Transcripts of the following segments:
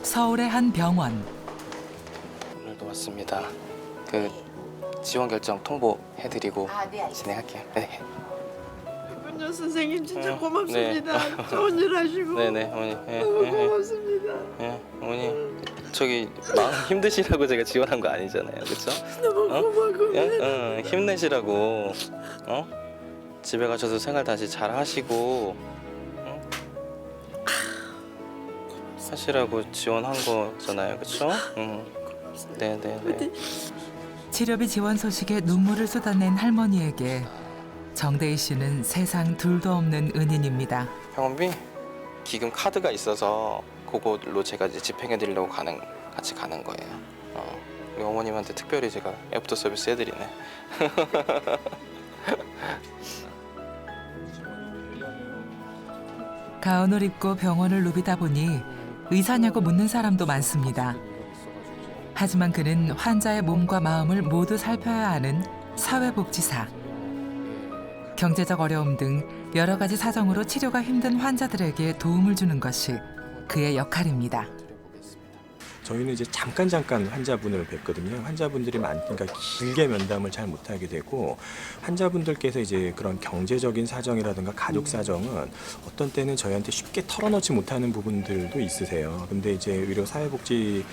서울의 한 병원. 오늘도 왔습니다. 그 지원 결정 통보해드리고 진행할게요. 네. 윤여 선생님 진짜 네. 고맙습니다. 좋은 일 하시고 네네 어머니. 너무 고맙습니다. 어머니 저기 마음 힘드시라고 제가 지원한 거 아니잖아요, 그렇죠? 너무 고마워. 힘내시라고. 집에 가셔서 생활 다시 잘 하시고 하시라고 지원한 거잖아요, 그렇죠? 네네네. 치료비 지원 소식에 눈물을 쏟아낸 할머니에게 정대희 씨는 세상 둘도 없는 은인입니다. 병원비 기금 카드가 있어서 그걸로 제가 이제 집행해드리려고 같이 가는 거예요. 우리 어머님한테 특별히 제가 애프터 서비스 해드리네. 가운을 입고 병원을 누비다 보니 의사냐고 묻는 사람도 많습니다. 하지만 그는 환자의 몸과 마음을 모두 살펴야 하는 사회복지사. 경제적 어려움 등 여러 가지 사정으로 치료가 힘든 환자들에게 도움을 주는 것이 그의 역할입니다. 저희는 이제 잠깐 환자분을 뵙거든요. 환자분들이 많으니까 길게 면담을 잘 못하게 되고 환자분들께서 이제 그런 경제적인 사정이라든가 가족 사정은 어떤 때는 저희한테 쉽게 털어놓지 못하는 부분들도 있으세요. 근데 이제 의료 사회복지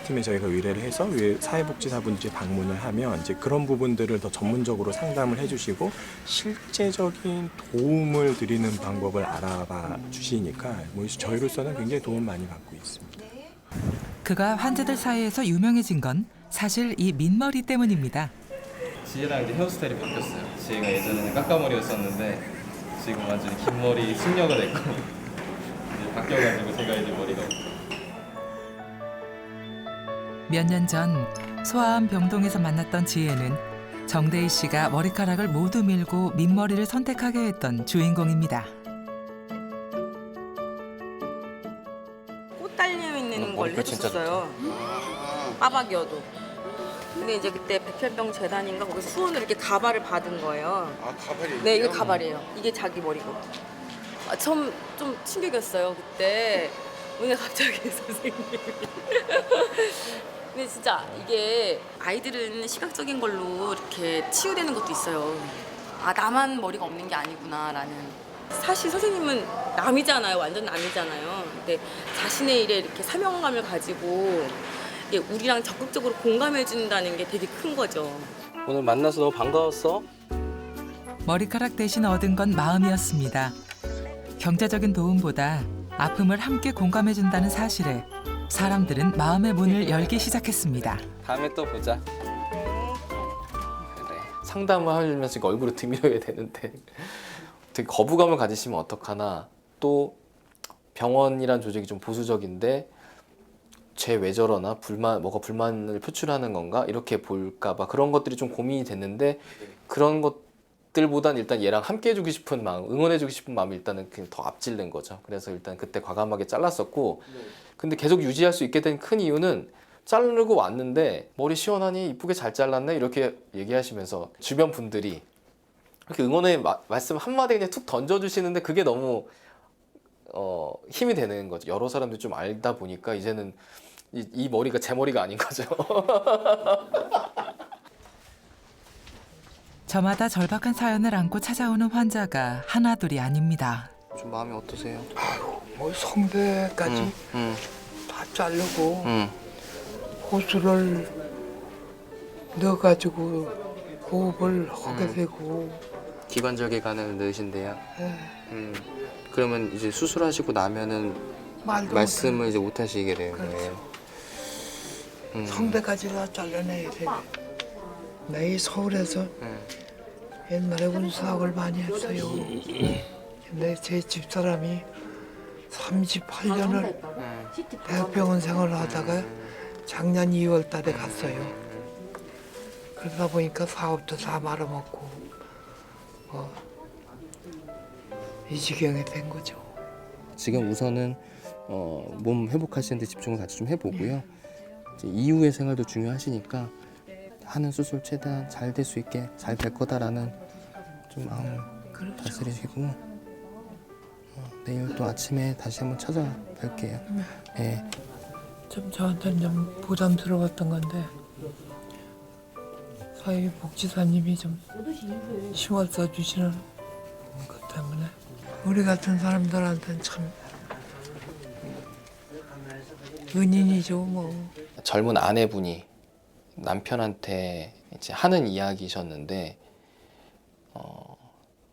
팀에 저희가 의뢰를 해서 사회복지사분들이 방문을 하면 이제 그런 부분들을 더 전문적으로 상담을 해주시고 실제적인 도움을 드리는 방법을 알아봐 주시니까 뭐 저희로서는 굉장히 도움 많이 받고 있습니다. 그가 환자들 사이에서 유명해진 건 사실 이 민머리 때문입니다. 지혜랑 이제 헤어스타일이 바뀌었어요. 지혜가 예전에는 까까머리였었는데 지금 완전히 긴 머리 숙녀가 됐고 이제 바뀌어가지고 제가 이제 머리가 몇 년 전 소아암 병동에서 만났던 지혜는 정대희 씨가 머리카락을 모두 밀고 민머리를 선택하게 했던 주인공입니다. 꽃 달려 있는 걸 머리가 진짜 해줬어요. 빠박이어도. 근데 이제 그때 백혈병 재단인가 거기서 후원으로 이렇게 가발을 받은 거예요. 아, 가발이? 네, 이거 가발이에요. 이게 자기 머리고. 처음 좀 충격이었어요 그때. 왜 갑자기 선생님이. 근데 진짜 이게 아이들은 시각적인 걸로 이렇게 치유되는 것도 있어요. 아, 나만 머리가 없는 게 아니구나라는. 사실 선생님은 남이잖아요. 완전 남이잖아요. 근데 자신의 일에 이렇게 사명감을 가지고 이게 우리랑 적극적으로 공감해 준다는 게 되게 큰 거죠. 오늘 만나서 너무 반가웠어. 머리카락 대신 얻은 건 마음이었습니다. 경제적인 도움보다 아픔을 함께 공감해준다는 사실에 사람들은 마음의 문을 열기 시작했습니다. 다음에 또 보자. 그래. 상담을 하려면서 얼굴을 드밀어야 되는데 되게 거부감을 가지시면 어떡하나. 또 병원이란 조직이 좀 보수적인데 쟤 왜 저러나 뭐가 불만을 표출하는 건가 이렇게 볼까봐 그런 것들이 좀 고민이 됐는데 그런 것들보단 일단 얘랑 함께 해주고 싶은 마음, 응원해주고 싶은 마음이 일단은 그냥 더 앞질른 거죠. 그래서 일단 그때 과감하게 잘랐었고 근데 계속 유지할 수 있게 된 큰 이유는 자르고 왔는데 머리 시원하니 이쁘게 잘 잘랐네 이렇게 얘기하시면서 주변 분들이 이렇게 응원의 말씀 한마디 그냥 툭 던져주시는데 그게 너무 힘이 되는 거죠. 여러 사람들이 좀 알다 보니까 이제는 이 머리가 제 머리가 아닌 거죠. 저마다 절박한 사연을 안고 찾아오는 환자가 하나둘이 아닙니다. 좀 마음이 어떠세요? 뭐 성대까지 다 자르고 호수를 넣어가지고 호흡을 하게 되고. 기관절개관을 넣으신대요. 그러면 이제 수술하시고 나면은 말씀을 이제 못 하시게 되는 거예요. 성대까지 다 잘라내야 돼. 내 서울에서 옛날에 운수학을 많이 했어요. 근데 제 집사람이 38년을 대학병원 생활을 하다가 작년 2월 달에 갔어요. 그러다 보니까 사업도 다 말아먹고 이 지경이 된 거죠. 지금 우선은 몸 회복하시는 데 집중을 같이 좀 해보고요. 이제 이후의 생활도 중요하시니까 하는 수술 최대한 잘 될 수 있게 잘 될 거다라는 좀 마음 다스리시고 내일 또 아침에 다시 한번 찾아뵐게요. 예. 좀 저한테는 좀 부담스러웠던 건데 사회복지사님이 좀 신경 써주시는 것 때문에 우리 같은 사람들한테는 참 은인이죠 뭐. 젊은 아내분이 남편한테 이제 하는 이야기셨는데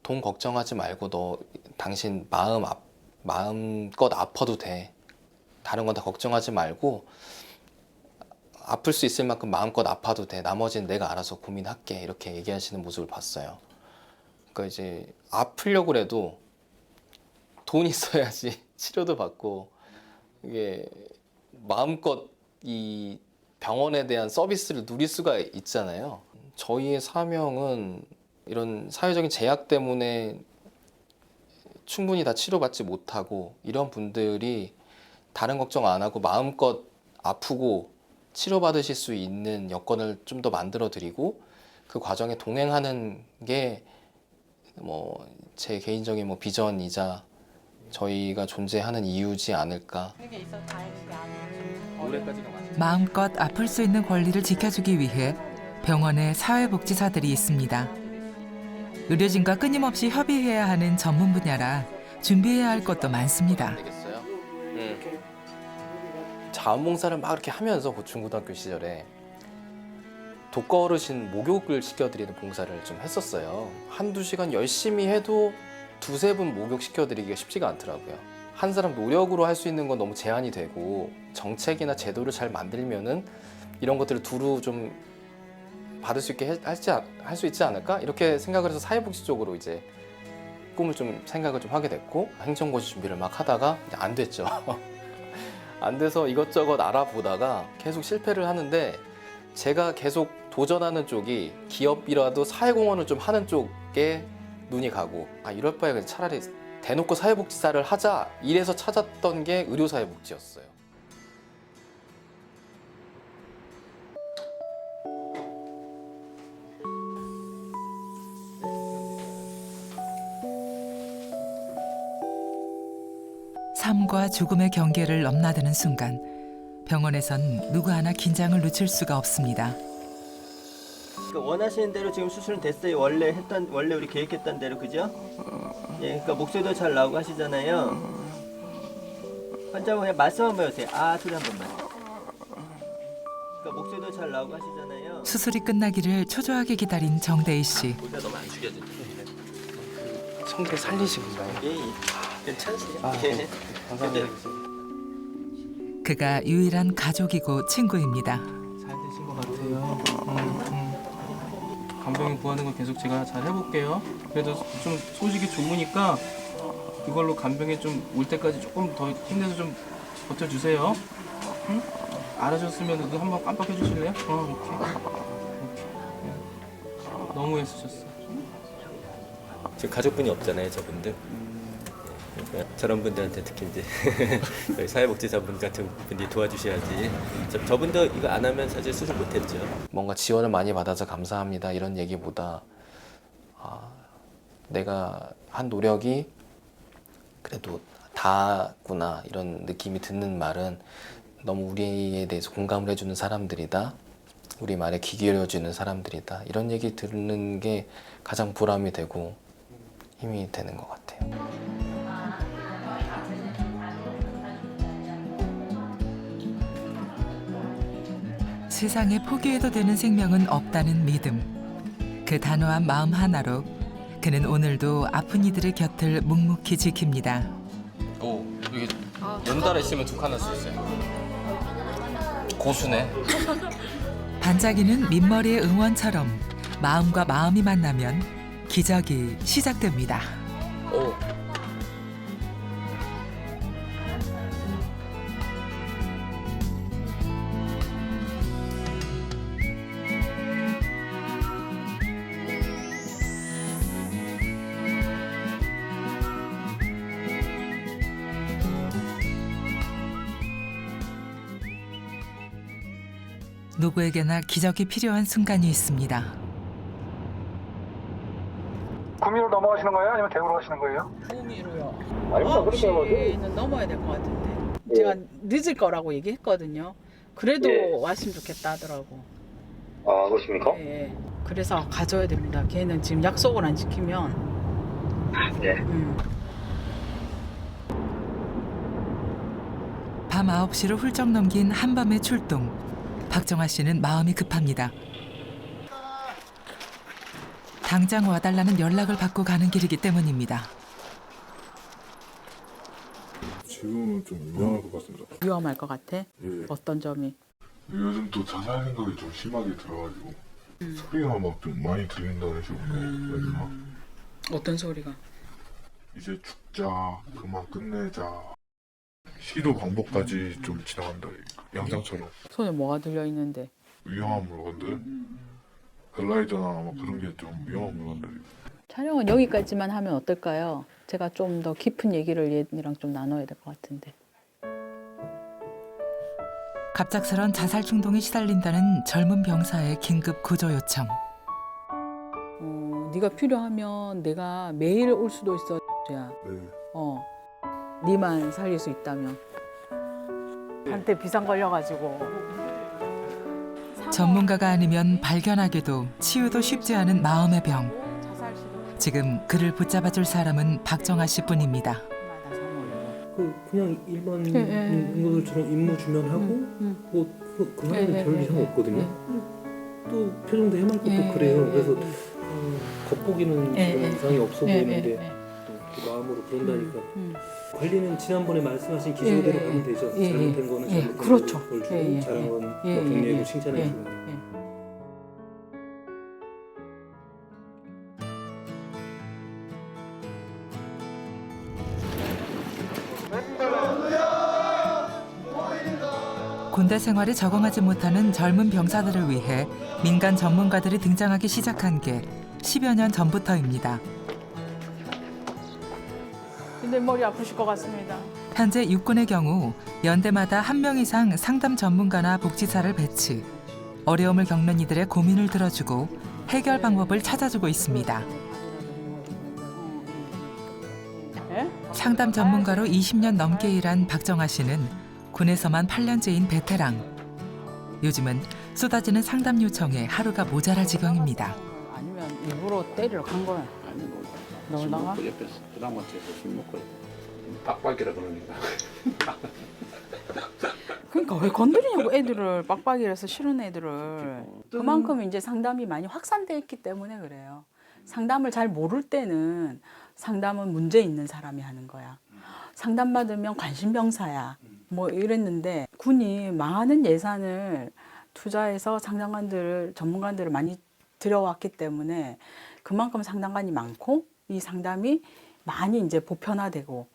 돈 걱정하지 말고 너 당신 마음껏 아파도 돼. 다른 건 다 걱정하지 말고 아플 수 있을 만큼 마음껏 아파도 돼. 나머지는 내가 알아서 고민할게. 이렇게 얘기하시는 모습을 봤어요. 그러니까 이제 아프려고 그래도 돈 있어야지 치료도 받고 이게 마음껏 이 병원에 대한 서비스를 누릴 수가 있잖아요. 저희의 사명은 이런 사회적인 제약 때문에 충분히 다 치료받지 못하고 이런 분들이 다른 걱정 안 하고 마음껏 아프고 치료받으실 수 있는 여건을 좀 더 만들어 드리고 그 과정에 동행하는 게 뭐 제 개인적인 뭐 비전이자 저희가 존재하는 이유지 않을까. 마음껏 아플 수 있는 권리를 지켜주기 위해 병원에 사회복지사들이 있습니다. 의료진과 끊임없이 협의해야 하는 전문 분야라 준비해야 할 것도 많습니다. 되겠어요? 자원봉사를 막 이렇게 하면서 고충고등학교 시절에 독거 어르신 목욕을 시켜드리는 봉사를 좀 했었어요. 한두 시간 열심히 해도 두세 분 목욕 시켜드리기가 쉽지가 않더라고요. 한 사람 노력으로 할 수 있는 건 너무 제한이 되고 정책이나 제도를 잘 만들면은 이런 것들을 두루 좀 받을 수 있게 할 수 있지 않을까? 이렇게 생각을 해서 사회복지 쪽으로 이제 꿈을 좀 생각을 좀 하게 됐고 행정고시 준비를 막 하다가 안 됐죠. 안 돼서 이것저것 알아보다가 계속 실패를 하는데 제가 계속 도전하는 쪽이 기업이라도 사회공헌을 좀 하는 쪽에 눈이 가고 이럴 바에 그냥 차라리 대놓고 사회복지사를 하자 이래서 찾았던 게 의료사회복지였어요. 삶과 죽음의 경계를 넘나드는 순간 병원에선 누구 하나 긴장을 늦출 수가 없습니다. 그러니까 원하시는 대로 지금 수술은 됐어요. 원래 우리 계획했던 대로 그죠? 예, 그러니까 목소리도 잘 나오고 하시잖아요. 환자분 그냥 말씀 한번 해주세요. 아 소리 한 번만. 그러니까 목소리도 잘 나오고 하시잖아요. 수술이 끝나기를 초조하게 기다린 정대희 씨. 우리가 너무 안 숙여져. 성대 살리시군가요? 예, 괜찮으세요? 예. 감사합니다. 그가 유일한 가족이고 친구입니다. 잘 되신 것 같아요. 간병인 구하는 거 계속 제가 잘 해볼게요. 그래도 좀 소식이 좋으니까 이걸로 간병인 좀 올 때까지 조금 더 힘내서 좀 버텨주세요. 응? 알아줬으면 눈 한번 깜빡해 주실래요? 오케이. 너무 애쓰셨어. 지금 가족분이 없잖아요, 저분들. 그러니까 저런 분들한테 특히 이제 저희 사회복지사분 같은 분이 도와주셔야지. 저분도 이거 안 하면 사실 수술 못했죠. 뭔가 지원을 많이 받아서 감사합니다 이런 얘기보다 내가 한 노력이 그래도 다구나 이런 느낌이 드는 말은 너무 우리에 대해서 공감을 해주는 사람들이다. 우리 말에 귀 기울여주는 사람들이다. 이런 얘기 듣는 게 가장 보람이 되고 힘이 되는 것 같아요. 세상에 포기해도 되는 생명은 없다는 믿음. 그 단호한 마음 하나로 그는 오늘도 아픈 이들의 곁을 묵묵히 지킵니다. 오 이게 연달아 있으면 두 칸 할 수 있어요. 고수네. 반짝이는 민머리의 응원처럼 마음과 마음이 만나면 기적이 시작됩니다. 오. 누구에게나 기적이 필요한 순간이 있습니다. 구미로 넘어가시는 거예요? 아니면 대구로 가시는 거예요? 구미로요. 9시는 넘어야 될 것 같은데. 제가 늦을 거라고 얘기했거든요. 그래도 왔으면 좋겠다 하더라고. 아, 그렇습니까? 예. 그래서 가져야 됩니다. 걔는 지금 약속을 안 지키면. 네. 밤 9시를 훌쩍 넘긴 한밤의 출동. 박정아 씨는 마음이 급합니다. 당장 와달라는 연락을 받고 가는 길이기 때문입니다. 지금은 좀 위험할 것 같습니다. 위험할 것 같아? 예. 어떤 점이? 요즘 또 자살 생각이 좀 심하게 들어가지고 소리가 막 좀 많이 들린다는 식으로 그래서 어떤 소리가? 이제 죽자, 그만 끝내자, 시도 방법까지 좀 지나간다. 양상처럼 손에 뭐가 들려있는데? 위험한 물건들, 글라이더나 막 그런 게 좀 위험한 물건들. 촬영은 여기까지만 하면 어떨까요? 제가 좀 더 깊은 얘기를 얘랑 좀 나눠야 될 것 같은데. 갑작스런 자살 충동에 시달린다는 젊은 병사의 긴급 구조 요청. 네가 필요하면 내가 매일 올 수도 있어. 야. 네. 네만 살릴 수 있다면. 한때 비상 걸려가지고. 전문가가 아니면 발견하기도 치유도 쉽지 않은 마음의 병. 지금 그를 붙잡아줄 사람은 박정아 씨뿐입니다. 그냥 일반 인물들처럼 임무 주면 하고 뭐 그 하는 별 이상 없거든요. 또 표정도 해맑고 또 그래요. 그래서 겉보기는 이상이 없어 보이는데 또 마음으로 그런다니까. 관리는 지난번에 말씀하신 기조대로 가면 되죠. 잘못된 거는 잘못된 그렇죠. 걸 주고 잘한 건 격려해고 칭찬해 주고. 군대 생활에 적응하지 못하는 젊은 병사들을 위해 민간 전문가들이 등장하기 시작한 게 10여 년 전부터입니다. 근데 머리 아프실 것 같습니다. 현재 육군의 경우 연대마다 한 명 이상 상담 전문가나 복지사를 배치. 어려움을 겪는 이들의 고민을 들어주고 해결 방법을 찾아주고 있습니다. 상담 전문가로 20년 넘게 일한 박정아 씨는 군에서만 8년째인 베테랑. 요즘은 쏟아지는 상담 요청에 하루가 모자랄 지경입니다. 아니면 일부러 때리러 간 거야. 놀다가? 옆에서 부담한테서 술 먹고 빡빡이라 그러니까. 그러니까 왜 건드리냐고 애들을 빡빡이라서 싫은 애들을. 그만큼 이제 상담이 많이 확산돼 있기 때문에 그래요. 상담을 잘 모를 때는 상담은 문제 있는 사람이 하는 거야. 상담받으면 관심병사야. 뭐 이랬는데 군이 많은 예산을 투자해서 상담관들을 전문가들을 많이 들여왔기 때문에 그만큼 상담관이 많고 이 상담이 많이 이제 보편화되고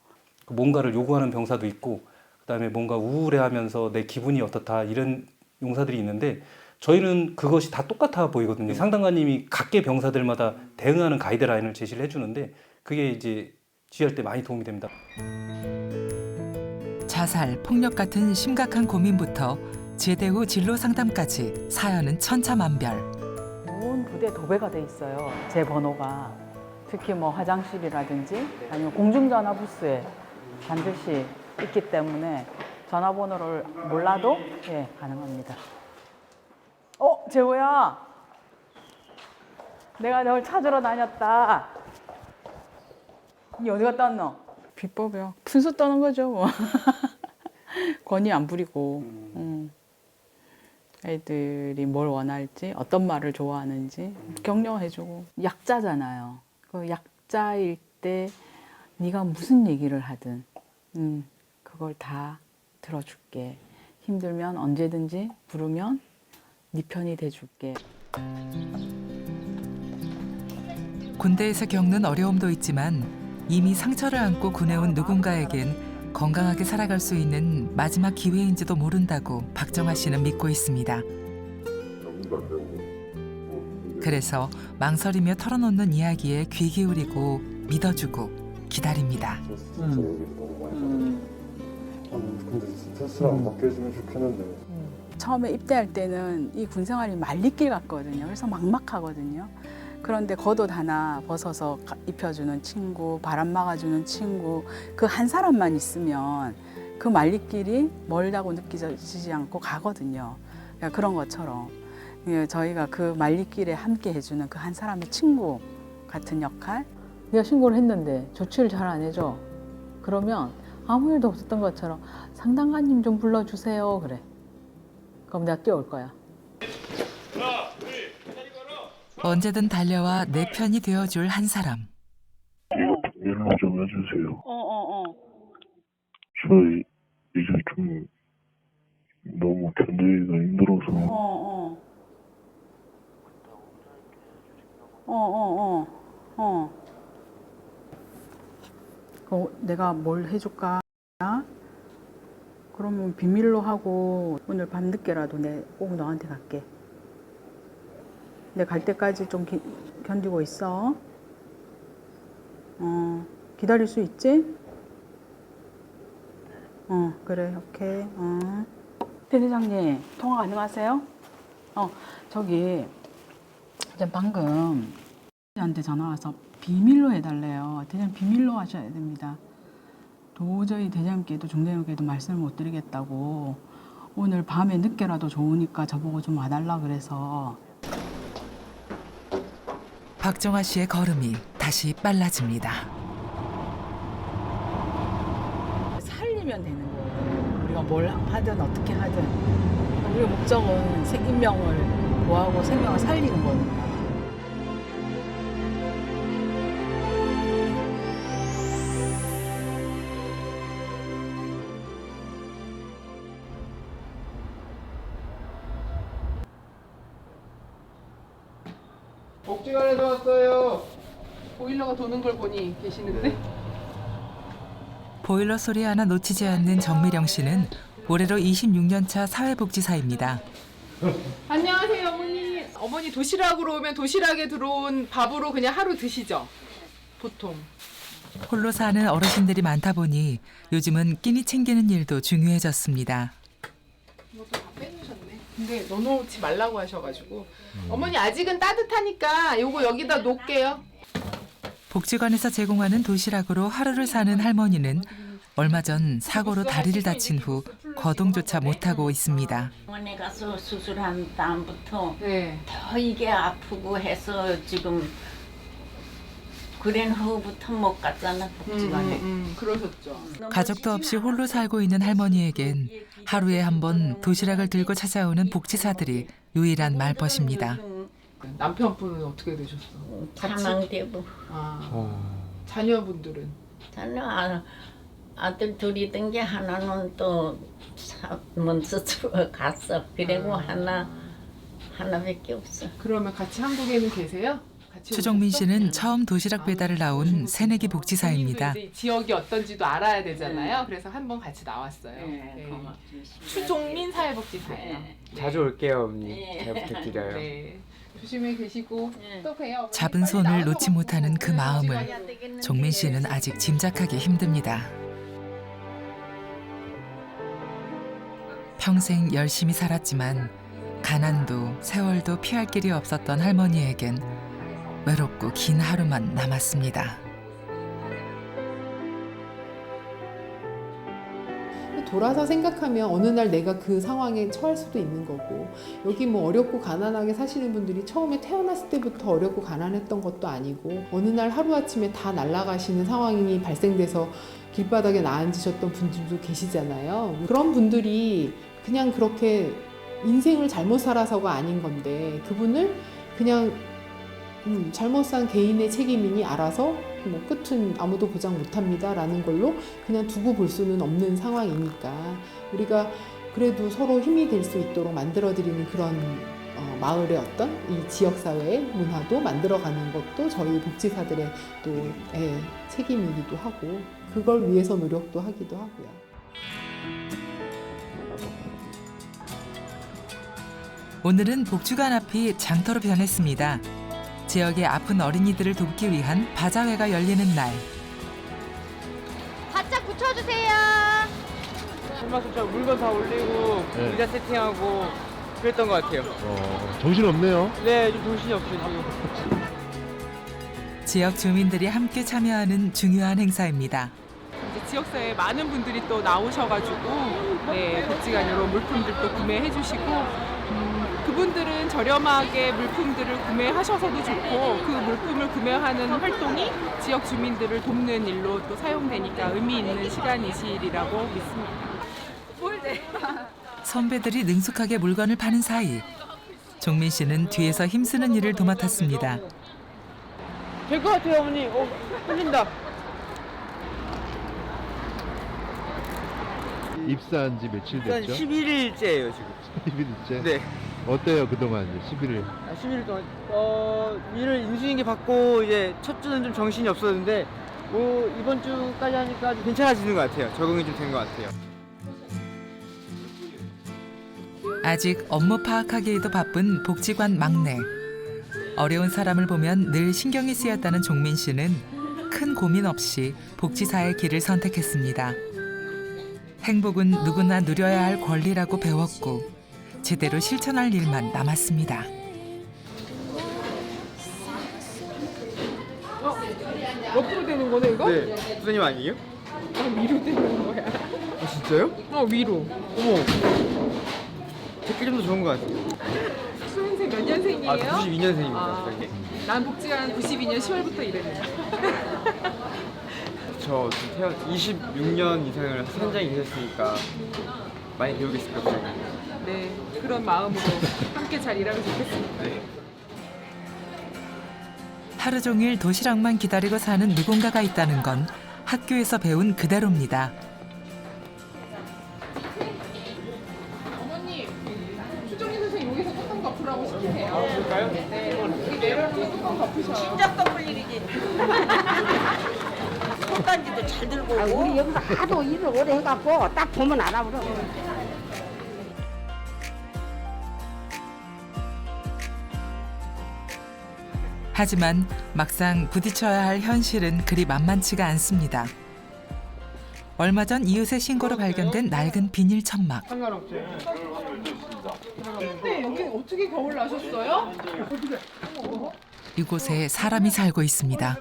뭔가를 요구하는 병사도 있고 그다음에 뭔가 우울해하면서 내 기분이 어떻다 이런 용사들이 있는데 저희는 그것이 다 똑같아 보이거든요. 상담관님이 각계 병사들마다 대응하는 가이드라인을 제시를 해주는데 그게 이제 지휘할 때 많이 도움이 됩니다. 자살, 폭력 같은 심각한 고민부터 제대 후 진로 상담까지 사연은 천차만별. 온 부대 도배가 돼 있어요. 제 번호가. 특히 뭐 화장실이라든지 아니면 공중전화 부스에 반드시 있기 때문에 전화번호를 몰라도 가능합니다. 재호야. 내가 널 찾으러 다녔다. 니 어디 갔다 왔노? 비법이요. 푼수 떠는 거죠 뭐. 권위 안 부리고 애들이 뭘 원할지 어떤 말을 좋아하는지 격려해주고. 약자잖아요. 그 약자일 때 네가 무슨 얘기를 하든 그걸 다 들어줄게. 힘들면 언제든지 부르면 네 편이 돼줄게. 군대에서 겪는 어려움도 있지만 이미 상처를 안고 군에 온 누군가에겐 건강하게 살아갈 수 있는 마지막 기회인지도 모른다고 박정아 씨는 믿고 있습니다. 그래서 망설이며 털어놓는 이야기에 귀 기울이고 믿어주고 기다립니다. 근데 스트레스 안 받게 해주면 좋겠는데. 처음에 입대할 때는 이 군생활이 말리길 같거든요. 그래서 막막하거든요. 그런데 겉옷 하나 벗어서 입혀주는 친구, 바람 막아주는 친구, 그 한 사람만 있으면 그 말리길이 멀다고 느껴지지 않고 가거든요. 그러니까 그런 것처럼 저희가 그 말리길에 함께 해주는 그 한 사람의 친구 같은 역할. 내가 신고를 했는데 조치를 잘 안 해줘. 그러면 아무 일도 없었던 것처럼 상담가님 좀 불러주세요. 그래. 그럼 내가 뛰어올 거야. 언제든 달려와 내 편이 되어줄 한 사람. 연락 좀 해주세요. 저 이제 좀 너무 견디기가 힘들어서. 내가 뭘 해줄까? 그러면 비밀로 하고 오늘 밤늦게라도 내 꼭 너한테 갈게. 내 갈 때까지 좀 견디고 있어. 기다릴 수 있지? 그래, 오케이. 대대장님, 통화 가능하세요? 저기 이제 방금 한테 전화 와서 비밀로 해달래요. 대장님 비밀로 하셔야 됩니다. 도저히 대장님께도 중대장님께도 말씀을 못 드리겠다고. 오늘 밤에 늦게라도 좋으니까 저보고 좀 와달라 그래서. 박정아 씨의 걸음이 다시 빨라집니다. 살리면 되는 거예요. 우리가 뭘 하든 어떻게 하든 우리의 목적은 생명을 구하고 생명을 살리는 거니까. 복지관에서 왔어요. 보일러가 도는 걸 보니 계시는데? 보일러 소리 하나 놓치지 않는 정미령 씨는 올해로 26년 차 사회복지사입니다. 안녕하세요, 어머니. 어머니 도시락으로 오면 도시락에 들어온 밥으로 그냥 하루 드시죠? 보통. 홀로 사는 어르신들이 많다 보니 요즘은 끼니 챙기는 일도 중요해졌습니다. 이것도 다 빼놓으셨네. 근데 넣어놓지 말라고 하셔가지고. 어머니 아직은 따뜻하니까 요거 여기다 놓을게요. 복지관에서 제공하는 도시락으로 하루를 사는 할머니는 얼마 전 사고로 다리를 다친 후 거동조차 못하고 있습니다. 병원에 가서 수술한 다음부터 더 이게 아프고 해서 지금 그랜 후부터 못 갔잖아, 복지관에. 그러셨죠. 가족도 없이 홀로 살고 있는 할머니에겐 하루에 한 번 도시락을 들고 찾아오는 복지사들이 유일한 말벗입니다. 남편분은 어떻게 되셨어? 사망대부. 자녀분들은? 자녀 아들 둘이던 게 하나는 또 먼저 갔어. 그리고 하나밖에 없어. 그러면 같이 한국에는 계세요? 같이 추정민 오셨어? 씨는 처음 도시락 배달을 나온 새내기 복지사입니다. 이제 지역이 어떤지도 알아야 되잖아요. 그래서 한번 같이 나왔어요. 추종민 사회복지사예요. 자주 올게요, 어머니. 잘 부탁드려요. 네. 조심히 계시고 또 봬요. 잡은 손을 놓지 못하는 그 마음을 종민 씨는 아직 짐작하기 힘듭니다. 평생 열심히 살았지만 가난도 세월도 피할 길이 없었던 할머니에겐 외롭고 긴 하루만 남았습니다. 돌아서 생각하면 어느 날 내가 그 상황에 처할 수도 있는 거고, 여기 뭐 어렵고 가난하게 사시는 분들이 처음에 태어났을 때부터 어렵고 가난했던 것도 아니고 어느 날 하루아침에 다 날아가시는 상황이 발생돼서 길바닥에 나앉으셨던 분들도 계시잖아요. 그런 분들이 그냥 그렇게 인생을 잘못 살아서가 아닌 건데 그분을 그냥 잘못 산 개인의 책임이니 알아서 뭐 끝은 아무도 보장 못합니다 라는 걸로 그냥 두고 볼 수는 없는 상황이니까 우리가 그래도 서로 힘이 될 수 있도록 만들어드리는 그런 마을의 어떤 이 지역사회의 문화도 만들어가는 것도 저희 복지사들의 또 책임이기도 하고 그걸 위해서 노력도 하기도 하고요. 오늘은 복지관 앞이 장터로 변했습니다. 지역의 아픈 어린이들을 돕기 위한 바자회가 열리는 날. 바짝 붙여주세요. 저 물건 다 올리고 의자 세팅하고 그랬던 것 같아요. 정신 없네요. 네, 좀 정신이 없어요 지금. 지역 주민들이 함께 참여하는 중요한 행사입니다. 이제 지역사회에 많은 분들이 또 나오셔가지고 네, 복지관으로 물품들도 구매해주시고 그분들은 저렴하게 물품들을 구매하셔서도 좋고 그 물품을 구매하는 활동이 지역 주민들을 돕는 일로 또 사용되니까 의미 있는 시간이시리라고 믿습니다. 선배들이 능숙하게 물건을 파는 사이 종민 씨는 뒤에서 힘쓰는 일을 도맡았습니다. 될 것 같아요, 어머니. 흘린다. 입사한 지 며칠 됐죠? 11일째예요, 지금. 11일째? 네. 어때요, 그동안 이제 11일? 11일 동안 일을 인수인계 받고 이제 첫 주는 좀 정신이 없었는데 뭐 이번 주까지 하니까 좀 괜찮아지는 것 같아요. 적응이 좀 된 것 같아요. 아직 업무 파악하기에도 바쁜 복지관 막내. 어려운 사람을 보면 늘 신경이 쓰였다는 종민 씨는 큰 고민 없이 복지사의 길을 선택했습니다. 행복은 누구나 누려야 할 권리라고 배웠고 제대로 실천할 일만 남았습니다. 옆으로 되는 거네 이거? 네. 선생님 아니에요? 위로 되는 거야. 진짜요? 위로. 어머. 제게 좀 더 좋은 것 같아요. 수행생 몇 년생이에요? 92년생입니다. 난 복지관 92년 10월부터 일했는데. 저 태어 26년 이상을 현장에 계셨으니까 많이 배우겠습니다. 네, 그런 마음으로 함께 잘 일하면 좋겠습니다. 네. 하루 종일 도시락만 기다리고 사는 누군가가 있다는 건 학교에서 배운 그대로입니다. 어머님, 수정희 선생님 여기서 뚜껑 덮으라고 시키세요. 그럴까요? 네, 여기 내려놓고 뚜껑 덮으셔요. 진작 덮을 일이지. 손단지도 잘 들고 오고. 우리 여기서 하도 일을 오래 해갖고 딱 보면 알아버려. 하지만 막상 부딪혀야 할 현실은 그리 만만치가 않습니다. 얼마 전 이웃의 신고로 발견된 낡은 비닐 천막. 상관없죠. 근데 여기 어떻게 겨울 나셨어요? 이곳에 사람이 살고 있습니다.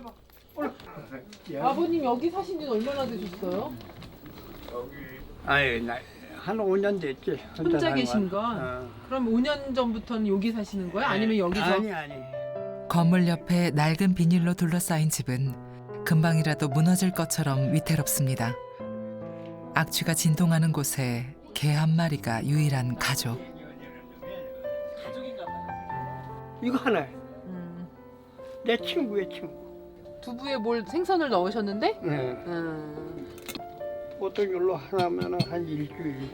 아버님 여기 사신 지는 얼마나 되셨어요? 아유, 한 5년 됐지. 혼자 계신 건? 그럼 5년 전부터는 여기 사시는 거예요? 아니면 여기서? 아니. 건물 옆에 낡은 비닐로 둘러싸인 집은 금방이라도 무너질 것처럼 위태롭습니다. 악취가 진동하는 곳에 개 한 마리가 유일한 가족. 이거 하나. 내 친구의 친구. 두부에 뭘 생선을 넣으셨는데? 네. 보통 이걸로 하나면 한 일주일.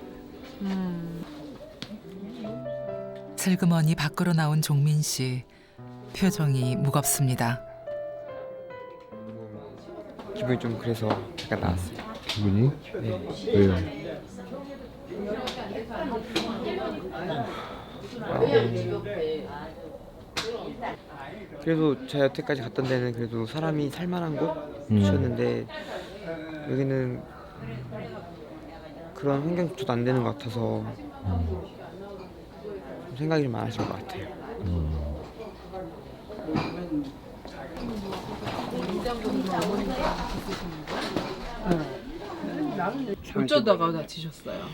슬그머니 밖으로 나온 종민 씨. 표정이 무겁습니다. 기분이 좀 그래서 잠깐 나왔어요. 기분이? 네. 왜요? 그래도 제가 여태까지 갔던 데는 그래도 사람이 살만한 곳이었는데 여기는 그런 환경조차도 안 되는 것 같아서 좀 생각이 좀 많으신 것 같아요. 어쩌다가 다치셨어요?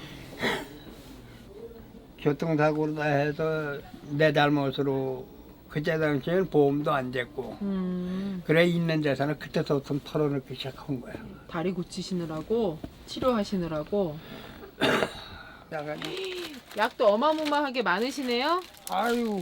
교통사고로 해서 내 잘못으로 그때 당시에는 보험도 안 됐고 그래 있는 재산을 그때부터 털어놓기 시작한 거야. 다리 고치시느라고 치료하시느라고 약도 어마무마하게 많으시네요? 아유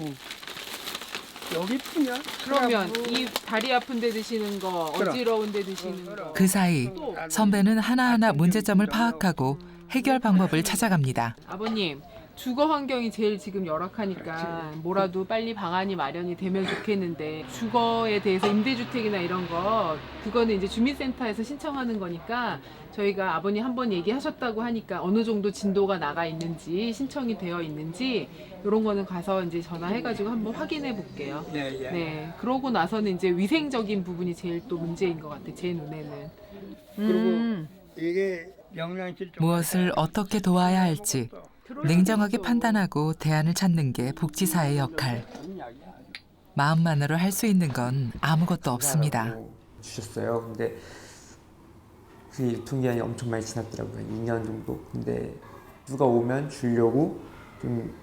여기뿐이야. 그러면 이 다리 아픈 데 드시는 거, 그럼. 어지러운 데 드시는 거 그 사이 선배는 하나하나 문제점을 파악하고 해결 방법을 찾아갑니다. 아버님 주거 환경이 제일 지금 열악하니까 뭐라도 빨리 방안이 마련이 되면 좋겠는데 주거에 대해서 임대주택이나 이런 거 그거는 이제 주민센터에서 신청하는 거니까 저희가 아버님 한번 얘기하셨다고 하니까 어느 정도 진도가 나가 있는지 신청이 되어 있는지 이런 거는 가서 이제 전화해가지고 한번 확인해 볼게요. 네. 그러고 나서는 이제 위생적인 부분이 제일 또 문제인 것 같아 제 눈에는. 그리고 이게 영양실 무엇을 어떻게 도와야 할지 냉정하게 판단하고 대안을 찾는 게 복지사의 역할. 마음만으로 할 수 있는 건 아무것도 없습니다. 주셨어요. 근데 그 유통기한이 엄청 많이 지났더라고요. 2년 정도. 근데 누가 오면 주려고 좀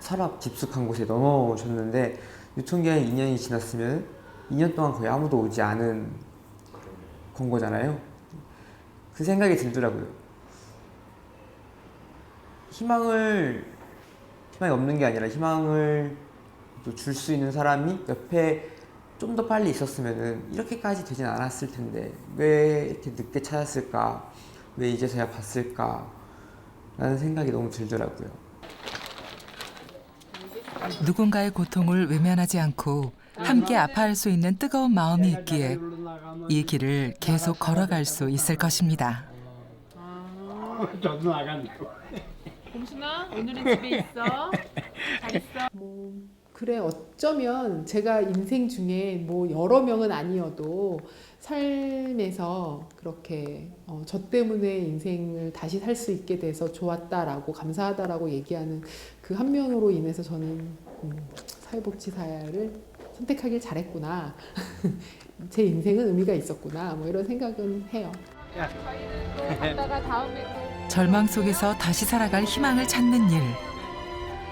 서랍 깊숙한 곳에 넣어놓으셨는데 유통기한이 2년이 지났으면 2년 동안 거의 아무도 오지 않은 권고잖아요. 그 생각이 들더라고요. 희망이 없는 게 아니라 희망을 줄 수 있는 사람이 옆에 좀 더 빨리 있었으면 이렇게까지 되진 않았을 텐데 왜 이렇게 늦게 찾았을까? 왜 이제서야 봤을까? 라는 생각이 너무 들더라고요. 누군가의 고통을 외면하지 않고 함께 아파할 수 있는 뜨거운 마음이 있기에 이 길을 계속 걸어갈 수 있을 것입니다. 저도 나간다. 봄순아, 오늘은 집에 있어. 잘 있어. 그래 어쩌면 제가 인생 중에 뭐 여러 명은 아니어도 삶에서 그렇게 저 때문에 인생을 다시 살 수 있게 돼서 좋았다라고 감사하다라고 얘기하는 그 한 명으로 인해서 저는 사회복지사를 선택하길 잘했구나. 제 인생은 의미가 있었구나. 뭐 이런 생각은 해요. 절망 속에서 다시 살아갈 희망을 찾는 일.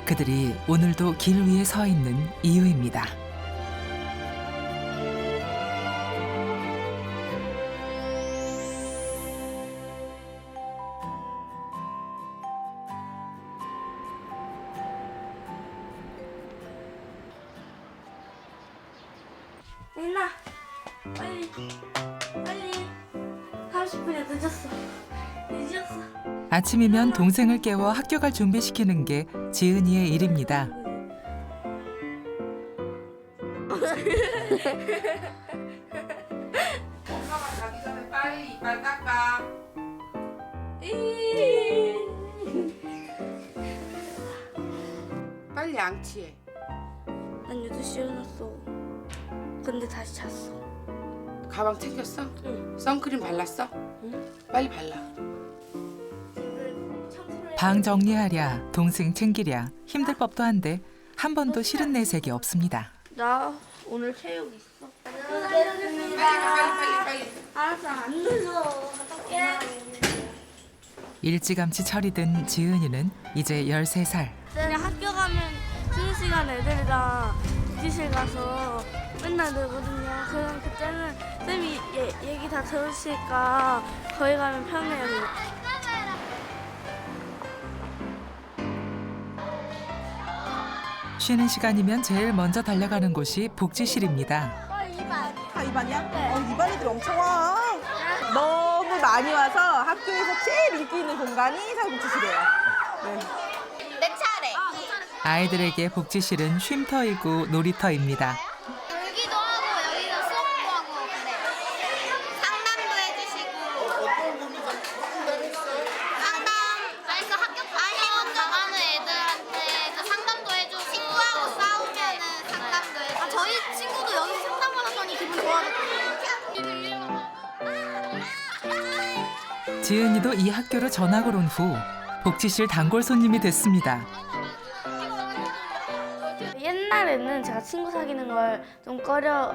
그들이 오늘도 길 위에 서 있는 이유입니다. 민아, 빨리 30분이 늦었어. 아침이면 동생을 깨워 학교 갈 준비시키는 게 지은이의 일입니다. 엄마가 자기 전에 빨리 이빨 닦아. 빨리 양치해. 난 8시에 일어났어. 근데 다시 잤어. 가방 챙겼어? 응. 선크림 발랐어? 응. 빨리 발라. 방 정리하랴, 동생 챙기랴 힘들 법도 한데 한 번도 싫은 내색이 없습니다. 나 오늘 체육 있어. 빨리. 알았어, 안 늦어. 일찌감치 철이 든 지은이는 이제 13살. 그냥 학교 가면 쉬는 시간 애들이랑 복지실 가서 맨날 놀거든요. 그럼 그때는 쌤이 얘기 다 들으시니까 거기 가면 편해요. 쉬는 시간이면 제일 먼저 달려가는 곳이 복지실입니다. 다 입안이야? 네. 입안이들 엄청 와. 너무 많이 와서 학교에서 제일 인기 있는 공간이 사회복지실이에요. 네. 내 차례. 아이들에게 복지실은 쉼터이고 놀이터입니다. 놀기도 하고 여기서 수업도 하고 그래. 상담도 해주시고. 상담. 그러니까 학교 다니고 나가는 애들한테 그 상담도 해주고 친구하고 싸우면은 상담도 해주고. 저희 친구도 여기서 상담받았더니 기분 좋아졌거든요. 지은이도 이 학교로 전학을 온 후 복지실 단골 손님이 됐습니다. 옛날에는 제가 친구 사귀는 걸 좀 꺼려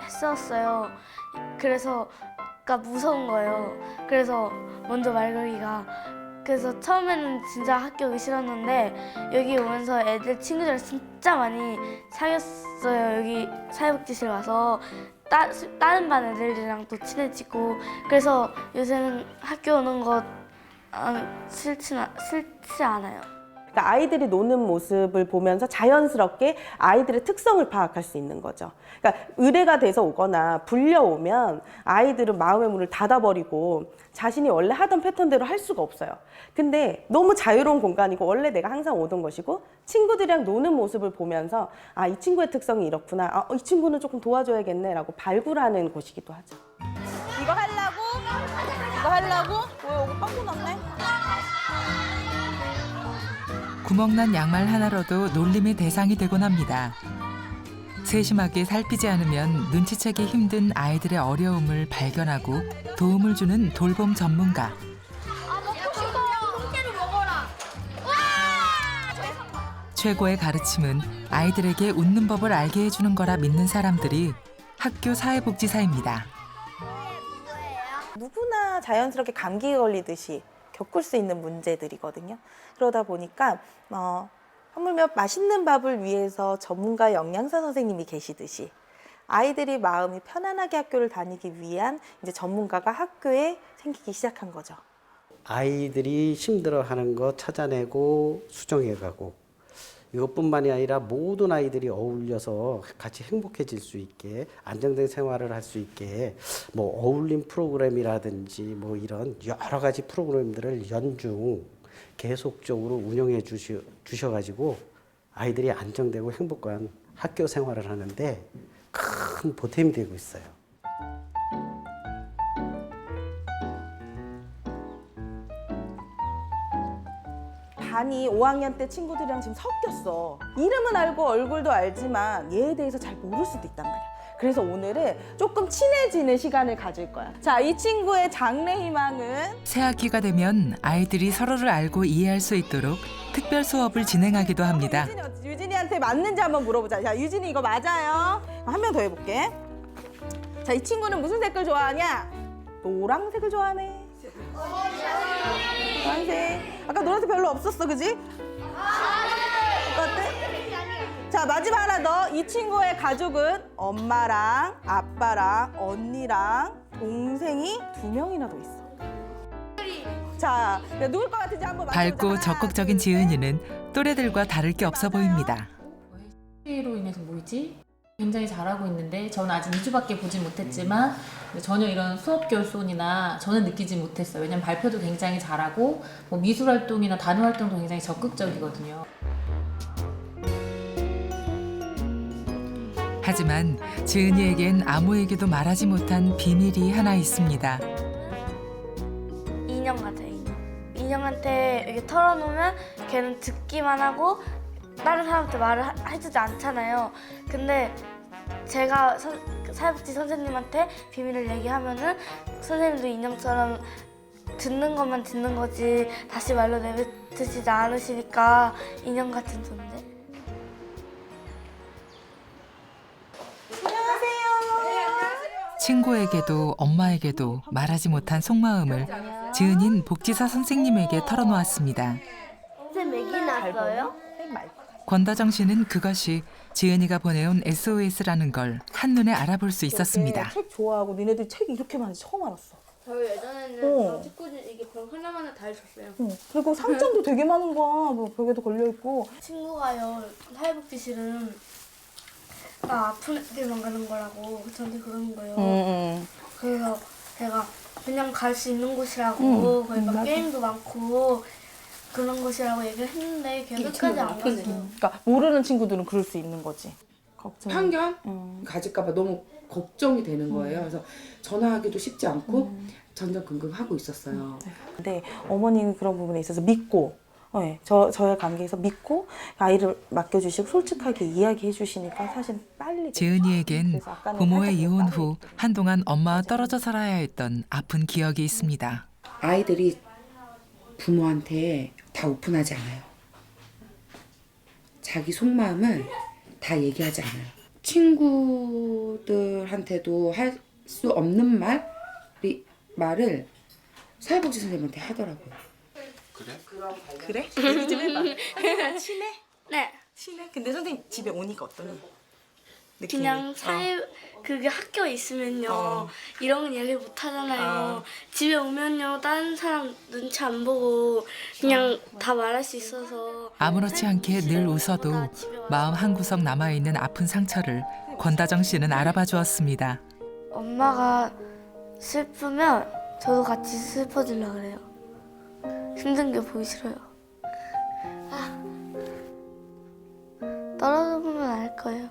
했었어요. 그래서 그러니까 무서운 거예요. 그래서 먼저 말 걸기가. 그래서 처음에는 진짜 학교 오기 싫었는데 여기 오면서 애들 친구들 진짜 많이 사귀었어요. 여기 사회복지실 와서 다른 반 애들이랑 또 친해지고. 그래서 요새는 학교 오는 거 싫지 않아요. 그러니까 아이들이 노는 모습을 보면서 자연스럽게 아이들의 특성을 파악할 수 있는 거죠. 그러니까 의례가 돼서 오거나 불려오면 아이들은 마음의 문을 닫아버리고 자신이 원래 하던 패턴대로 할 수가 없어요. 근데 너무 자유로운 공간이고 원래 내가 항상 오던 것이고 친구들이랑 노는 모습을 보면서 아, 이 친구의 특성이 이렇구나. 이 친구는 조금 도와줘야겠네 라고 발굴하는 곳이기도 하죠. 이거 하려고? 왜 여기 빵꾸 났네? 구멍난 양말 하나로도 놀림의 대상이 되곤 합니다. 세심하게 살피지 않으면 눈치채기 힘든 아이들의 어려움을 발견하고 도움을 주는 돌봄 전문가. 최고의 가르침은 아이들에게 웃는 법을 알게 해주는 거라 믿는 사람들이 학교 사회복지사입니다. 누구나 자연스럽게 감기에 걸리듯이 겪을 수 있는 문제들이거든요. 그러다 보니까 하물며 맛있는 밥을 위해서 전문가 영양사 선생님이 계시듯이 아이들이 마음이 편안하게 학교를 다니기 위한 이제 전문가가 학교에 생기기 시작한 거죠. 아이들이 힘들어하는 거 찾아내고 수정해가고 이것뿐만이 아니라 모든 아이들이 어울려서 같이 행복해질 수 있게 안정된 생활을 할 수 있게 뭐 어울림 프로그램이라든지 뭐 이런 여러 가지 프로그램들을 연중 계속적으로 운영해 주셔가지고 아이들이 안정되고 행복한 학교 생활을 하는데 큰 보탬이 되고 있어요. 반이 5학년 때 친구들이랑 지금 섞였어. 이름은 알고 얼굴도 알지만 얘에 대해서 잘 모를 수도 있단 말이야. 그래서 오늘은 조금 친해지는 시간을 가질 거야. 자, 이 친구의 장래 희망은? 새학기가 되면 아이들이 서로를 알고 이해할 수 있도록 특별 수업을 진행하기도 합니다. 유진이한테 맞는지 한번 물어보자. 자, 유진이 이거 맞아요? 한 명 더 해볼게. 자, 이 친구는 무슨 색을 좋아하냐? 노란색을 좋아하네. 노란색. 아까 노란색 별로 없었어, 그지? 어때? 자, 마지막 하나 더. 이 친구의 가족은 엄마랑 아빠랑 언니랑 동생이 2명이나 더 있어. 자, 누굴 것 같은지 한번 맞춰보자. 밝고 적극적인 지은이는 또래들과 다를 게 없어 보입니다. 로 인해서 뭐지? 굉장히 잘하고 있는데 저는 아직 2주밖에 보지 못했지만 전혀 이런 수업 결손이나 저는 느끼지 못했어요. 왜냐면 발표도 굉장히 잘하고 뭐 미술 활동이나 단어 활동도 굉장히 적극적이거든요. 하지만 지은이에겐 아무에게도 말하지 못한 비밀이 하나 있습니다. 인형 같아요, 인형. 인형한테 이렇게 털어놓으면 걔는 듣기만 하고 다른 사람한테 말을 해주지 않잖아요. 근데 제가 사회복지 선생님한테 비밀을 얘기하면은 선생님도 인형처럼 듣는 것만 듣는 거지 다시 말로 내뱉으시지 않으시니까 인형 같은 존재. 친구에게도 엄마에게도 말하지 못한 속마음을 지은인 복지사 선생님에게 털어놓았습니다. 선생님 맥이 났어요? 권다정 씨는 그것이 지은이가 보내온 SOS라는 걸 한눈에 알아볼 수 있었습니다. 책 좋아하고 니네들 책이 이렇게 많은지 처음 알았어. 저희 예전에는 축구지 이게 병 하나마나 다 있었어요. 그리고 상장도 되게 많은 거야. 뭐 벽에도 걸려있고. 친구가요, 사회복지실은 나 아픈 애들만 가는 거라고 저한테 그러는 거예요. 그래서 제가 그냥 갈 수 있는 곳이라고 거기 막 게임도 많고 그런 곳이라고 얘기를 했는데 걔 끝까지 안 갔어요. 그러니까 모르는 친구들은 그럴 수 있는 거지. 걱정. 편견 가질까봐 너무 걱정이 되는 거예요. 그래서 전화하기도 쉽지 않고 전전긍긍하고 있었어요. 근데 어머니는 그런 부분에 있어서 믿고, 저의 관계에서 믿고 아이를 맡겨주시고 솔직하게 이야기해 주시니까 사실 빨리. 지은이에겐 부모의 이혼 후 한동안 엄마와 떨어져 살아야 했던 아픈 기억이 있습니다. 아이들이 부모한테 다 오픈하지 않아요. 자기 속마음을 다 얘기하지 않아요. 친구들한테도 할 수 없는 말을 사회복지 선생님한테 하더라고요. 그래? 얘기 좀 해봐. 친해? 네. 친해? 근데 선생님 집에 오니까 어떠니? 느낌이? 그냥 그게 학교에 있으면요 이런 얘기 못 하잖아요. 집에 오면요 다른 사람 눈치 안 보고 그냥 다 말할 수 있어서 아무렇지 않게 늘 웃어도 마음 한구석 남아있는 아픈 상처를 권다정 씨는 알아봐 주었습니다. 엄마가 슬프면 저도 같이 슬퍼지려고 그래요. 힘든 게 보기 싫어요. 떨어져 보면 알 거예요.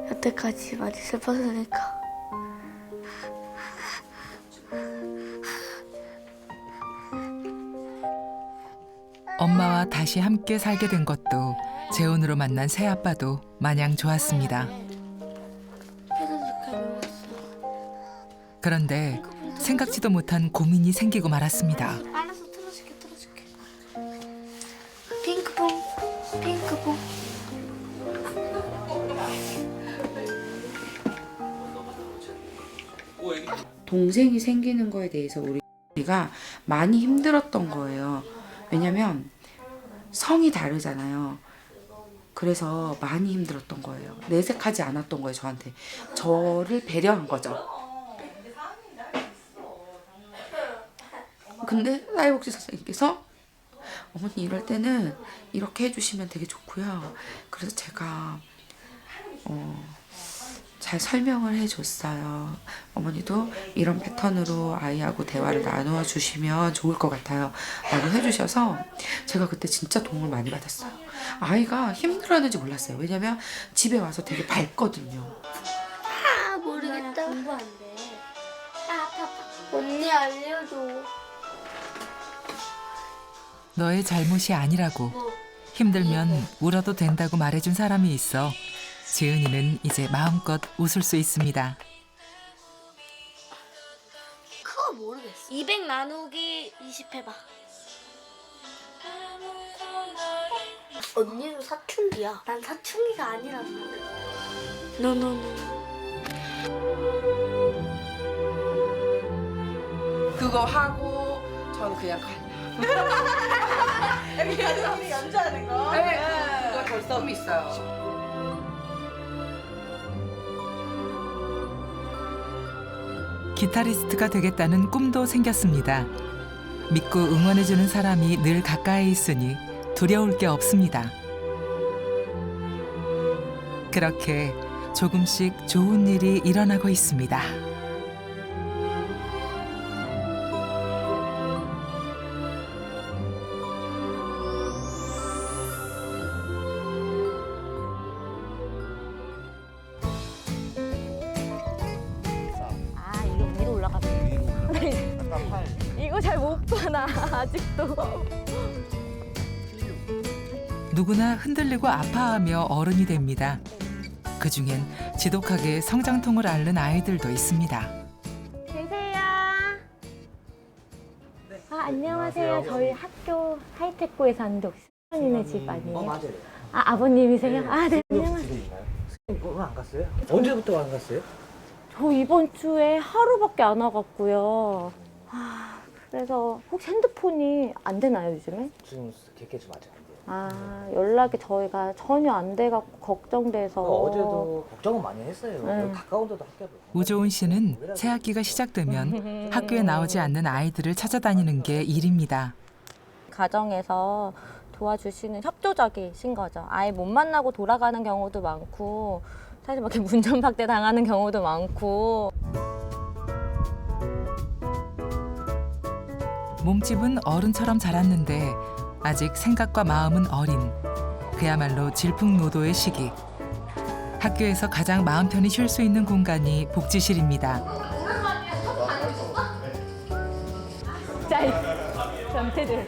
여태까지 많이 슬펐으니까. 엄마와 다시 함께 살게 된 것도 재혼으로 만난 새아빠도 마냥 좋았습니다. 그런데 생각지도 못한 고민이 생기고 말았습니다. 알았어, 틀어줄게. 동생이 생기는 거에 대해서 우리가 많이 힘들었던 거예요. 왜냐면 성이 다르잖아요. 그래서 많이 힘들었던 거예요. 내색하지 않았던 거예요, 저한테. 저를 배려한 거죠. 근데 사회복지 선생님께서 어머니 이럴 때는 이렇게 해주시면 되게 좋고요. 그래서 제가 잘 설명을 해줬어요. 어머니도 이런 패턴으로 아이하고 대화를 나누어 주시면 좋을 것 같아요 라고 해주셔서 제가 그때 진짜 도움을 많이 받았어요. 아이가 힘들어하는지 몰랐어요. 왜냐면 집에 와서 되게 밝거든요. 아 모르겠다. 공부 안 돼. 아파. 언니 알려줘. 너의 잘못이 아니라고 힘들면 울어도 된다고 말해준 사람이 있어 지은이는 이제 마음껏 웃을 수 있습니다. 그거 모르겠어. 200 나누기 20 해봐. 언니도 사춘기야. 난 사춘기가 아니란 말이야. 노노노. 그거 하고 저는 그냥 가요. MBC 연주하는 거? 네, 그거 결점이 있어요. 기타리스트가 되겠다는 꿈도 생겼습니다. 믿고 응원해주는 사람이 늘 가까이 있으니 두려울 게 없습니다. 그렇게 조금씩 좋은 일이 일어나고 있습니다. 이거 잘 못 봐나 아직도. 누구나 흔들리고 아파하며 어른이 됩니다. 그중엔 지독하게 성장통을 앓는 아이들도 있습니다. 계세요. 안녕하세요. 저희 학교 하이테크에 사는데 혹시 선생님의 집 아니에요? 맞아요. 아버님이세요? 네. 네, 안녕하세요. 오늘 안 갔어요? 언제부터 안 갔어요? 저 이번 주에 하루밖에 안 와갖고요. 그래서 혹시 핸드폰이 안 되나요, 요즘에? 지금 개케지 아직 안 돼요. 연락이 저희가 전혀 안 돼갖고 걱정돼서. 어제도 걱정은 많이 했어요. 네. 가까운 데도 학교를. 우조은 씨는 새학기가 시작되면 학교에 나오지 않는 아이들을 찾아다니는 게 일입니다. 가정에서 도와주시는 협조적이신 거죠. 아예 못 만나고 돌아가는 경우도 많고 사실 막 이렇게 문전박대 당하는 경우도 많고. 몸집은 어른처럼 자랐는데 아직 생각과 마음은 어린 그야말로 질풍노도의 시기. 학교에서 가장 마음 편히 쉴 수 있는 공간이 복지실입니다. 자, 전체들.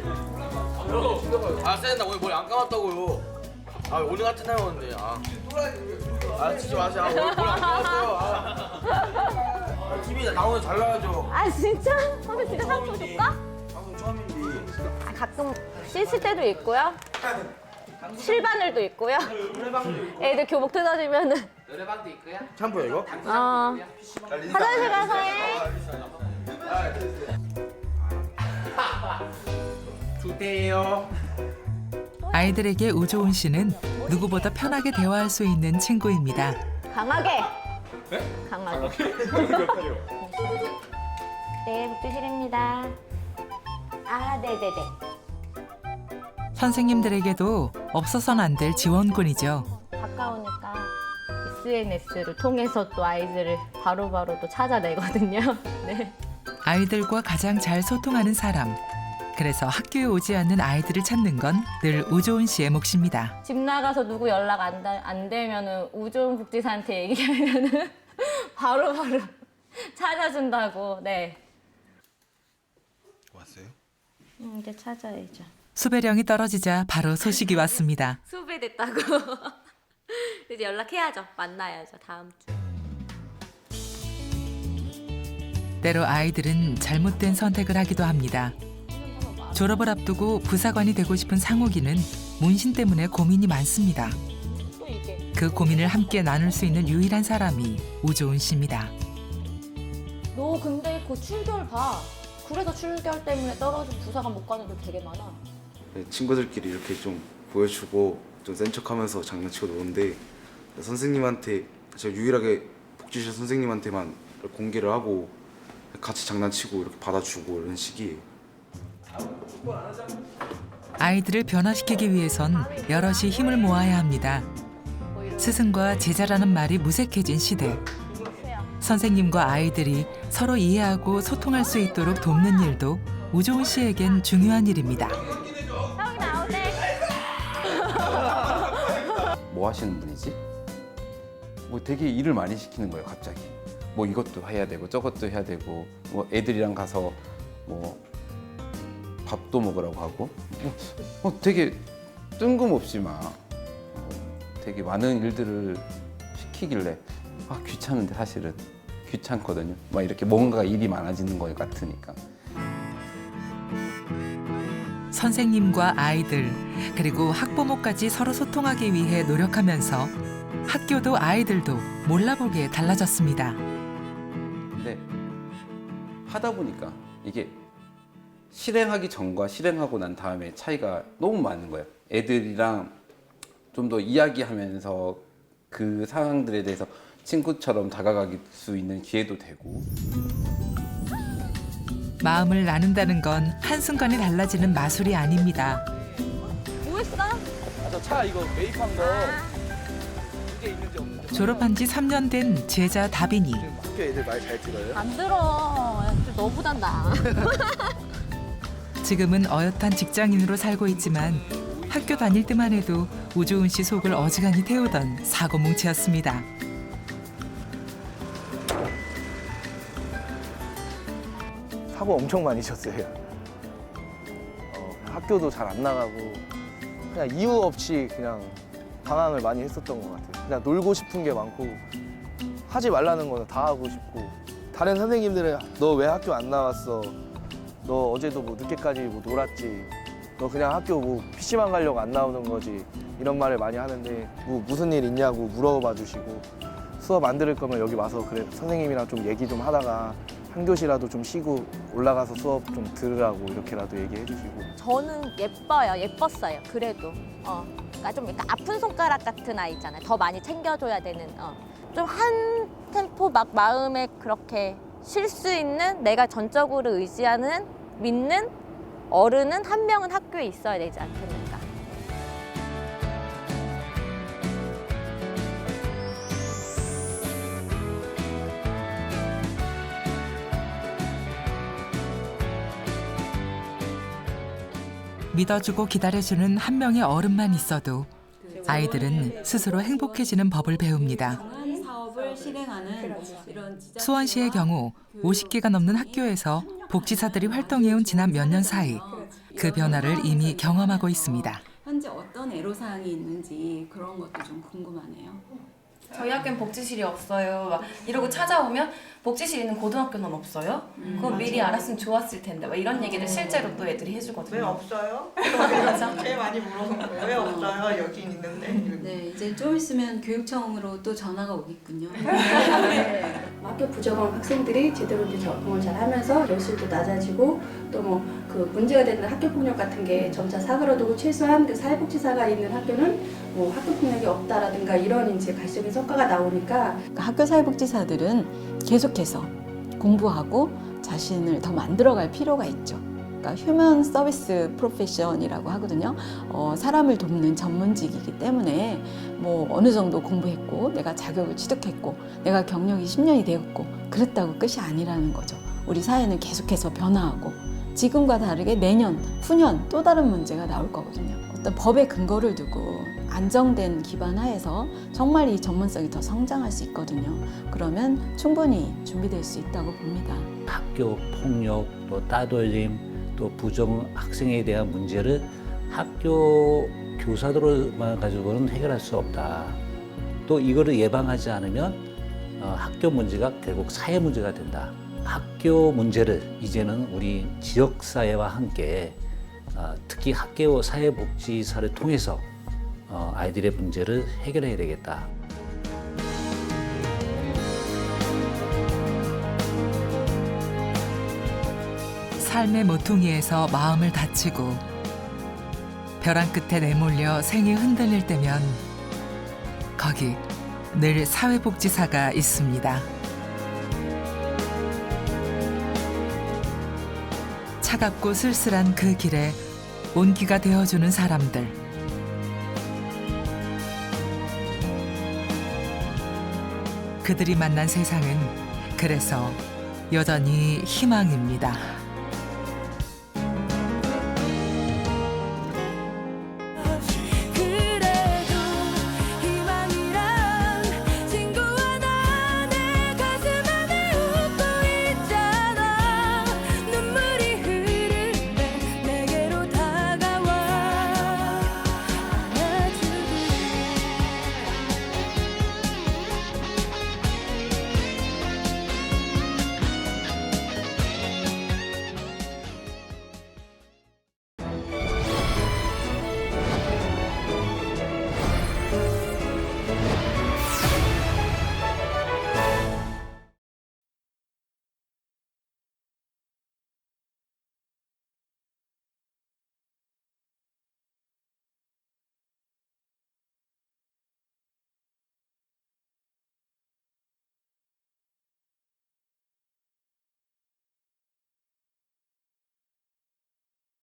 쌤, 나 오늘 머리 안 감았다고요. 오늘 같은 날 오는데. 진짜 마세요. 오늘 머리 안 감았어요. TV에 나오면 잘 나가죠. 진짜? 오늘 진짜 상품 줄까? 방송 처음인데. 가끔 씻을 때도 있고요. 실바늘도 있고요. 애들 교복 뜯어지면은. 노래방도 있고요. 샴푸요 이거? 화장실 가서 해. 주대요. 아이들에게 우조은 씨는 누구보다 편하게 대화할 수 있는 친구입니다. 강하게. 네? 강하게. 네, 복지실입니다. 네네네. 선생님들에게도 없어서는 안 될 지원군이죠. 가까우니까 SNS를 통해서 또 아이들을 바로바로 또 찾아내거든요. 네. 아이들과 가장 잘 소통하는 사람. 그래서 학교에 오지 않는 아이들을 찾는 건 늘 우조은 씨의 몫입니다. 집 나가서 누구 연락 안 되면은 우조은 복지사한테 얘기하면은 바로바로 찾아준다고. 네. 왔어요? 이제 찾아야죠. 수배령이 떨어지자 바로 소식이 왔습니다. 수배됐다고. 이제 연락해야죠. 만나야죠. 다음 주. 때로 아이들은 잘못된 선택을 하기도 합니다. 졸업을 앞두고 부사관이 되고 싶은 상욱이는 문신 때문에 고민이 많습니다. 그 고민을 함께 나눌 수 있는 유일한 사람이 우조은 씨입니다. 너 근데 그 출결 봐. 그래서 출결 때문에 떨어진 부사관 못 가는 데 되게 많아. 친구들끼리 이렇게 좀 보여주고 좀 센 척하면서 장난치고 노는데 선생님한테 제가 유일하게 복지실 선생님한테만 공개를 하고 같이 장난치고 이렇게 받아주고 이런 식이에요. 아이들을 변화시키기 위해선 여럿이 힘을 모아야 합니다. 스승과 제자라는 말이 무색해진 시대. 선생님과 아이들이 서로 이해하고 소통할 수 있도록 돕는 일도 우종훈 씨에겐 중요한 일입니다. 뭐 하시는 분이지? 뭐 되게 일을 많이 시키는 거예요, 갑자기. 뭐 이것도 해야 되고 저것도 해야 되고 뭐 애들이랑 가서 뭐 밥도 먹으라고 하고 되게 뜬금없이 막 되게 많은 일들을 시키길래 귀찮은데 사실은 귀찮거든요. 막 이렇게 뭔가 일이 많아지는 것 같으니까. 선생님과 아이들 그리고 학부모까지 서로 소통하기 위해 노력하면서 학교도 아이들도 몰라보기에 달라졌습니다. 근데 하다 보니까 이게 실행하기 전과 실행하고 난 다음에 차이가 너무 많은 거예요. 애들이랑 좀 더 이야기하면서 그 상황들에 대해서 친구처럼 다가갈 수 있는 기회도 되고. 마음을 나눈다는 건 한순간에 달라지는 마술이 아닙니다. 뭐 했어? 저 차 이거 매입한 거 이게 있는지 없는지. 졸업한 지 3년 된 제자 다빈이. 학교 애들 말 잘 들어요? 안 들어. 너보단 나아. 지금은 어엿한 직장인으로 살고 있지만 학교 다닐 때만 해도 우종훈 씨 속을 어지간히 태우던 사고뭉치였습니다. 사고 엄청 많이 쳤어요. 학교도 잘 안 나가고 그냥 이유 없이 그냥 방황을 많이 했었던 것 같아요. 그냥 놀고 싶은 게 많고 하지 말라는 거는 다 하고 싶고 다른 선생님들은 너 왜 학교 안 나왔어? 너 어제도 뭐 늦게까지 뭐 놀았지? 너 그냥 학교 뭐 PC방 가려고 안 나오는 거지? 이런 말을 많이 하는데 뭐 무슨 일 있냐고 물어봐 주시고 수업 안 들을 거면 여기 와서 그래 선생님이랑 좀 얘기 좀 하다가 한 교시라도 좀 쉬고 올라가서 수업 좀 들으라고 이렇게라도 얘기해 주시고. 저는 예뻤어요. 그래도 그러니까 좀 약간 아픈 손가락 같은 아이 있잖아요. 더 많이 챙겨줘야 되는 좀 한 템포 막 마음에 그렇게 쉴 수 있는 내가 전적으로 의지하는 믿는 어른은 한 명은 학교에 있어야 되지 않겠는가. 믿어주고 기다려주는 한 명의 어른만 있어도 아이들은 스스로 행복해지는 법을 배웁니다. 수원시의 경우 50개가 넘는 학교에서 복지사들이 활동해온 지난 몇 년 사이 그 변화를 이미 경험하고 있습니다. 현재 어떤 애로사항이 있는지 그런 것도 좀 궁금하네요. 저희 학교는 복지실이 없어요. 막 이러고 찾아오면 복지실 있는 고등학교는 없어요? 그건 미리 알았으면 좋았을 텐데 막 이런 얘기를 실제로 또 애들이 해주거든요. 왜 없어요? 제일 많이 물어보는 거예요. 왜 없어요? 여기 있는데. 네, 이제 좀 있으면 교육청으로 또 전화가 오겠군요. 네. 학교 부적응 학생들이 제대로 이제 적응을 잘 하면서 교실도 낮아지고 또 뭐 그 문제가 되는 학교 폭력 같은 게 점차 사그러들고 최소한 그 사회복지사가 있는 학교는 뭐 학교 폭력이 없다라든가 이런 이제 가시적인 성과가 나오니까 학교 사회복지사들은 계속해서 공부하고 자신을 더 만들어갈 필요가 있죠. 그러니까 휴먼 서비스 프로페션이라고 하거든요. 사람을 돕는 전문직이기 때문에 뭐 어느 정도 공부했고 내가 자격을 취득했고 내가 경력이 10년이 되었고 그랬다고 끝이 아니라는 거죠. 우리 사회는 계속해서 변화하고 지금과 다르게 내년, 후년 또 다른 문제가 나올 거거든요. 어떤 법의 근거를 두고 안정된 기반 하에서 정말 이 전문성이 더 성장할 수 있거든요. 그러면 충분히 준비될 수 있다고 봅니다. 학교 폭력, 또 따돌림, 또 부정 학생에 대한 문제를 학교 교사들만 가지고는 해결할 수 없다. 또 이거를 예방하지 않으면 학교 문제가 결국 사회 문제가 된다. 학교 문제를 이제는 우리 지역사회와 함께 특히 학교 사회복지사를 통해서 아이들의 문제를 해결해야 되겠다. 삶의 모퉁이에서 마음을 다치고 벼랑 끝에 내몰려 생이 흔들릴 때면 거기 늘 사회복지사가 있습니다. 차갑고 쓸쓸한 그 길에 온기가 되어주는 사람들. 그들이 만난 세상은 그래서 여전히 희망입니다.